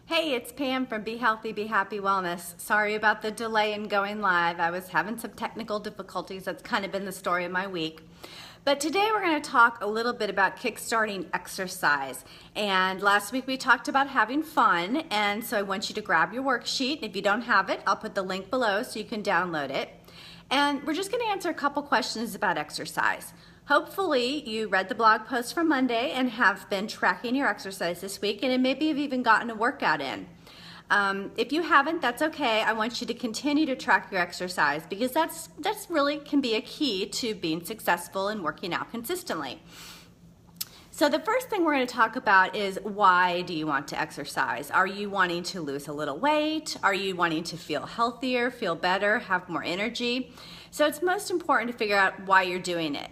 Hey, it's Pam from Be Healthy, Be Happy Wellness. Sorry about the delay in going live. I was having some technical difficulties. That's kind of been the story of my week. But today we're going to talk a little bit about kickstarting exercise. And last week we talked about having fun, and so I want you to grab your worksheet. If you don't have it, I'll put the link below so you can download it. And we're just going to answer a couple questions about exercise. Hopefully you read the blog post from Monday and have been tracking your exercise this week, and maybe you've even gotten a workout in. If you haven't, that's okay. I want you to continue to track your exercise because that's really can be a key to being successful and working out consistently. So the first thing we're going to talk about is, why do you want to exercise? Are you wanting to lose a little weight? Are you wanting to feel healthier, feel better, have more energy? So it's most important to figure out why you're doing it.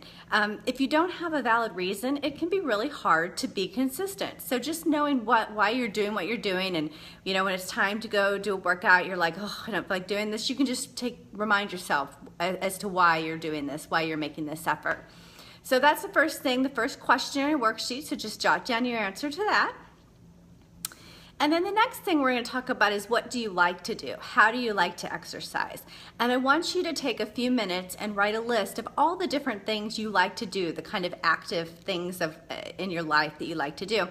If you don't have a valid reason, it can be really hard to be consistent. So just knowing why you're doing what you're doing, and when it's time to go do a workout, you're like, oh, I don't feel like doing this. You can just remind yourself as to why you're doing this, why you're making this effort. So that's the first thing, the first question on your worksheet, so just jot down your answer to that. And then the next thing we're going to talk about is, what do you like to do? How do you like to exercise? And I want you to take a few minutes and write a list of all the different things you like to do, the kind of active things in your life that you like to do.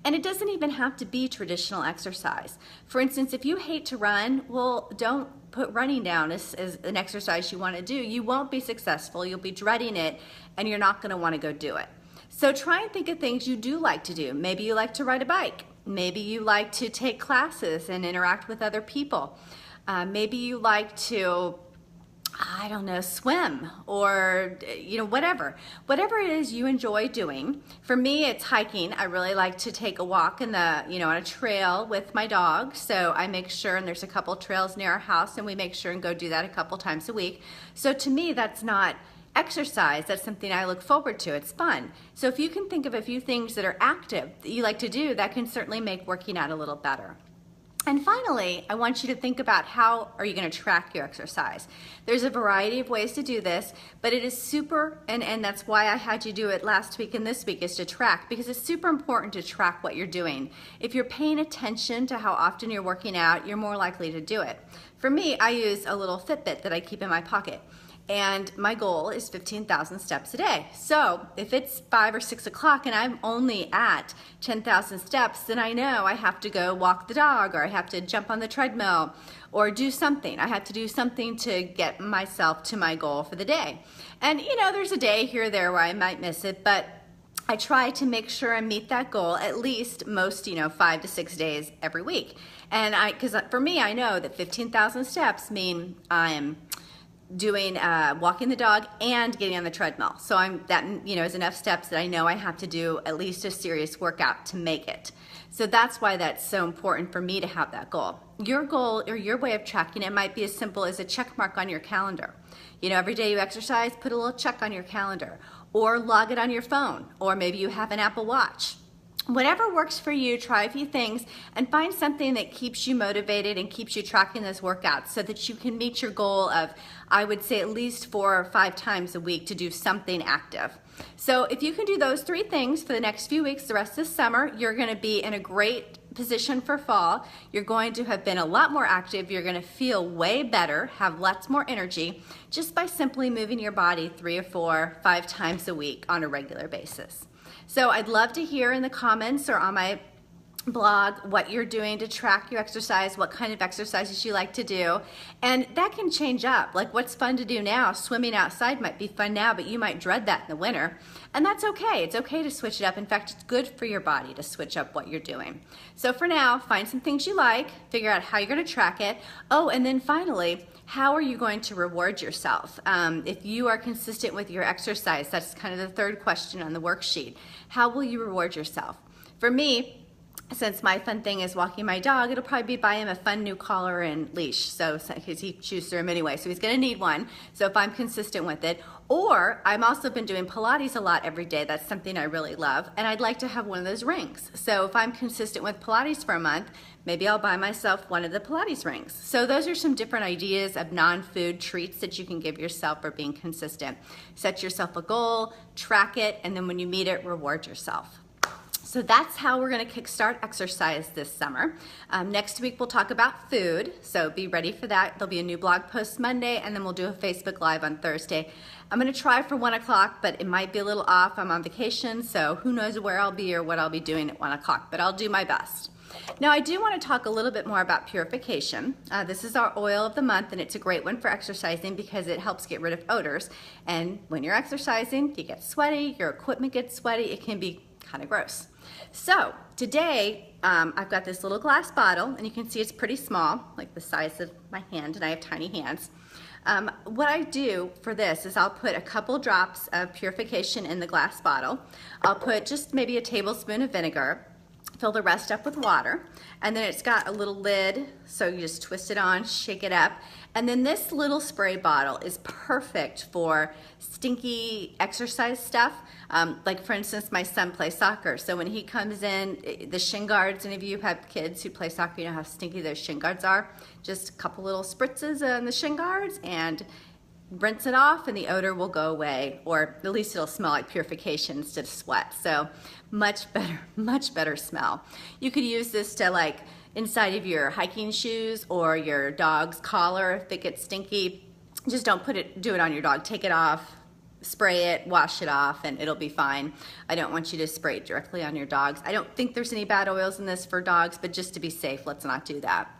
And it doesn't even have to be traditional exercise. For instance, if you hate to run, well, don't put running down as an exercise you want to do. You won't be successful, you'll be dreading it, and you're not going to want to go do it. So try and think of things you do like to do. Maybe you like to ride a bike. Maybe you like to take classes and interact with other people. Maybe you like to, I don't know, swim, or whatever it is you enjoy doing. For me, it's hiking. I really like to take a walk on a trail with my dog. So I make sure, and there's a couple trails near our house, and we make sure and go do that a couple times a week. So to me, that's not exercise, that's something I look forward to. It's fun. So if you can think of a few things that are active that you like to do, that can certainly make working out a little better. And finally, I want you to think about, how are you going to track your exercise? There's a variety of ways to do this, but it is super, and that's why I had you do it last week and this week, is to track, because it's super important to track what you're doing. If you're paying attention to how often you're working out, you're more likely to do it. For me, I use a little Fitbit that I keep in my pocket. And my goal is 15,000 steps a day. So if it's 5 or 6 o'clock and I'm only at 10,000 steps, then I know I have to go walk the dog, or I have to jump on the treadmill, or do something. I have to do something to get myself to my goal for the day. And there's a day here or there where I might miss it, but I try to make sure I meet that goal at least most 5 to 6 days every week. And because for me, I know that 15,000 steps mean I'm doing walking the dog and getting on the treadmill. So that is enough steps that I know I have to do at least a serious workout to make it. So that's why that's so important for me to have that goal. Your goal, or your way of tracking it, might be as simple as a check mark on your calendar. Every day you exercise, put a little check on your calendar, or log it on your phone, or maybe you have an Apple Watch. Whatever works for you, try a few things and find something that keeps you motivated and keeps you tracking those workouts, so that you can meet your goal of, I would say, at least 4 or 5 times a week to do something active. So if you can do those 3 things for the next few weeks, the rest of the summer, you're going to be in a great position for fall. You're going to have been a lot more active. You're going to feel way better, have lots more energy, just by simply moving your body 3 or 4 or 5 times a week on a regular basis. So I'd love to hear in the comments or on my blog what you're doing to track your exercise, what kind of exercises you like to do. And that can change up. Like, what's fun to do now? Swimming outside might be fun now, but you might dread that in the winter. And that's okay. It's okay to switch it up. In fact, it's good for your body to switch up what you're doing. So for now, find some things you like, figure out how you're going to track it. Oh, and then finally, how are you going to reward yourself? If you are consistent with your exercise, that's kind of the third question on the worksheet. How will you reward yourself? For me, since my fun thing is walking my dog, it'll probably be buy him a fun new collar and leash. So because he chews through them anyway, so he's going to need one. So if I'm consistent with it, or I've also been doing Pilates a lot every day. That's something I really love, and I'd like to have one of those rings. So if I'm consistent with Pilates for a month, maybe I'll buy myself one of the Pilates rings. So those are some different ideas of non-food treats that you can give yourself for being consistent. Set yourself a goal, track it, and then when you meet it, reward yourself. So that's how we're going to kickstart exercise this summer. Next week we'll talk about food, so be ready for that. There'll be a new blog post Monday, and then we'll do a Facebook Live on Thursday. I'm going to try for 1 o'clock, but it might be a little off. I'm on vacation, so who knows where I'll be or what I'll be doing at 1 o'clock, but I'll do my best. Now I do want to talk a little bit more about Purification. This is our oil of the month, and it's a great one for exercising because it helps get rid of odors. And when you're exercising, you get sweaty, your equipment gets sweaty, it can be kind of gross. So today I've got this little glass bottle, and you can see it's pretty small, like the size of my hand, and I have tiny hands. What I do for this is I'll put a couple drops of Purification in the glass bottle. I'll put just maybe a tablespoon of vinegar, fill the rest up with water, and then it's got a little lid, so you just twist it on, shake it up, and then this little spray bottle is perfect for stinky exercise stuff. Like for instance, my son plays soccer, so when he comes in, the shin guards, any of you have kids who play soccer, you know how stinky those shin guards are. Just a couple little spritzes on the shin guards and rinse it off, and the odor will go away, or at least it'll smell like Purification instead of sweat. So much better smell. You could use this to like inside of your hiking shoes or your dog's collar if it gets stinky. Just don't do it on your dog. Take it off, spray it, wash it off, and it'll be fine. I don't want you to spray it directly on your dogs. I don't think there's any bad oils in this for dogs, but just to be safe, let's not do that.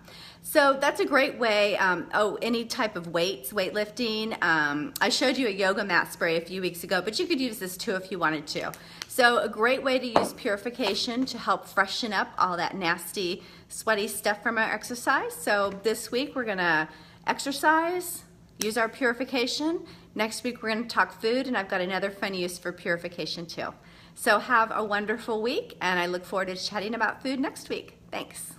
So that's a great way. Any type of weightlifting. I showed you a yoga mat spray a few weeks ago, but you could use this too if you wanted to. So a great way to use Purification to help freshen up all that nasty, sweaty stuff from our exercise. So this week we're gonna exercise, use our Purification. Next week we're gonna talk food, and I've got another fun use for Purification too. So have a wonderful week, and I look forward to chatting about food next week. Thanks.